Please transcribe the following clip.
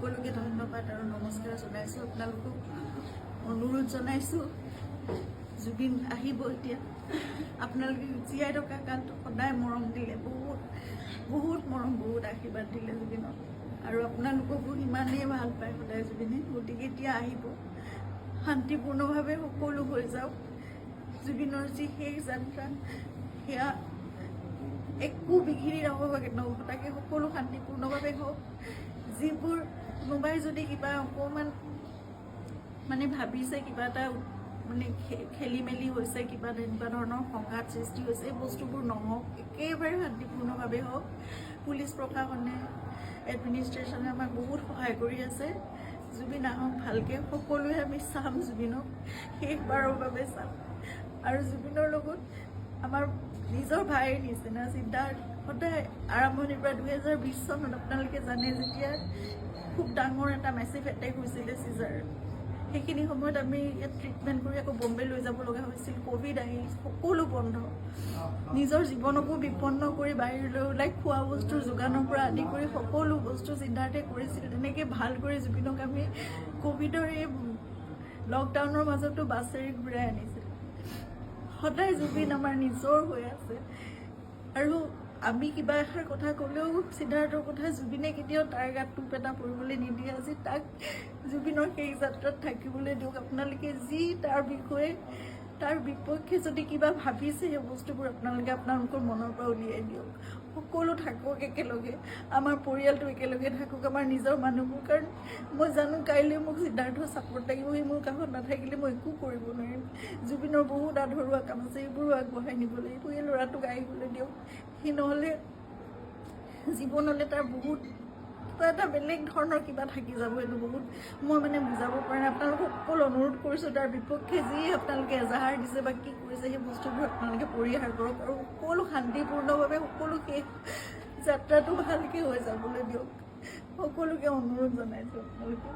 সকলোকে ধন্যবাদ আৰু নমস্কাৰ জনাইছোঁ। আপোনালোকক অনুৰোধ জনাইছোঁ, জুবিন আহিব এতিয়া। আপোনালোকে জীয়াই থকা কালটো সদায় মৰম দিলে, বহুত বহুত মৰম, বহুত আশীৰ্বাদ দিলে জুবিনক, আৰু আপোনালোককো ইমানেই ভাল পায় সদায় জুবিনে। গতিকে এতিয়া আহিব, শান্তিপূৰ্ণভাৱে সকলো হৈ যাওক। জুবিনৰ যি শেষ যাত্ৰা, সেয়া একো বিঘিনি নহ'বাকে নঘটাকে সকলো শান্তিপূৰ্ণভাৱে হওক। যিবোৰ কোনোবাই যদি কিবা অকণমান মানে ভাবিছে, কিবা এটা মানে খেলি মেলি হৈছে, কিবা তেনেকুৱা ধৰণৰ সংঘাত সৃষ্টি হৈছে, এই বস্তুবোৰ নহওক, একেবাৰে শান্তিপূৰ্ণভাৱে হওক। পুলিচ প্ৰশাসনে, এডমিনিষ্ট্ৰেশ্যনে আমাক বহুত সহায় কৰি আছে। জুবিন আহক ভালকৈ, সকলোৱে আমি চাম জুবিনক, শেষবাৰৰ বাবে চাম। আৰু জুবিনৰ লগত আমাৰ নিজৰ ভাইৰ নিচিনা চিন্তা সদায় আৰম্ভণিৰ পৰা 2020 চনত আপোনালোকে জানে, যেতিয়া খুব ডাঙৰ এটা মেচিভ এটেক হৈছিলে চিজাৰ, সেইখিনি সময়ত আমি ইয়াত ট্ৰিটমেণ্ট কৰি আকৌ বম্বে লৈ যাব লগা হৈছিল। ক'ভিড আহি সকলো বন্ধ, নিজৰ জীৱনকো বিপন্ন কৰি বাহিৰলৈ ওলাই খোৱা বস্তুৰ যোগানৰ পৰা আদি কৰি সকলো বস্তু চিন্তাৰ্থে কৰিছিল। তেনেকৈ ভাল কৰি জুবিনক আমি ক'ভিডৰ এই লকডাউনৰ মাজতো বাছেৰে ঘূৰাই আনিছিল। সদায় জুবিন আমাৰ নিজৰ হৈ আছে, আৰু আমি কিবা এষাৰ কথা ক'লেও সিদ্ধাৰ্থৰ কথা জুবিনে কেতিয়াও তাৰ গাত টোপ এটা পৰিবলৈ নিদিয়ে। আজি তাক জুবিনৰ সেই যাত্ৰাত থাকিবলৈ দিয়ক। আপোনালোকে যি তাৰ বিষয়ে, তাৰ বিপক্ষে যদি কিবা ভাবিছে, সেই বস্তুবোৰ আপোনালোকে আপোনালোকৰ মনৰ পৰা উলিয়াই দিয়ক। সকলো থাকক একেলগে, আমাৰ পৰিয়ালটো একেলগে থাকক, আমাৰ নিজৰ মানুহবোৰ। কাৰণ মই জানো কাইলৈ মোক সিদ্ধাৰ্থৰ ছাপোৰ্ট লাগিব, সি মোৰ কাষত নাথাকিলে মই একো কৰিব নোৱাৰিম। জুবিনৰ বহুত আধৰুৱা কাম আছে, এইবোৰো আগবঢ়াই নিব লাগিব। এই ল'ৰাটোক আহিবলৈ দিয়ক, সি নহ'লে জীৱনলৈ তাৰ বহুত কিবা এটা বেলেগ ধৰণৰ কিবা থাকি যাব। এইটো বহুত মই মানে বুজাব পৰা নাই। আপোনালোকক সকলো অনুৰোধ কৰিছোঁ, তাৰ বিপক্ষে যি আপোনালোকে এজাহাৰ দিছে বা কি কৰিছে, সেই বস্তুবোৰ আপোনালোকে পৰিহাৰ কৰক, আৰু সকলো শান্তিপূৰ্ণভাৱে সকলো শেষ যাত্ৰাটো ভালকৈ হৈ যাবলৈ দিয়ক। সকলোকে অনুৰোধ জনাইছোঁ আপোনালোকে।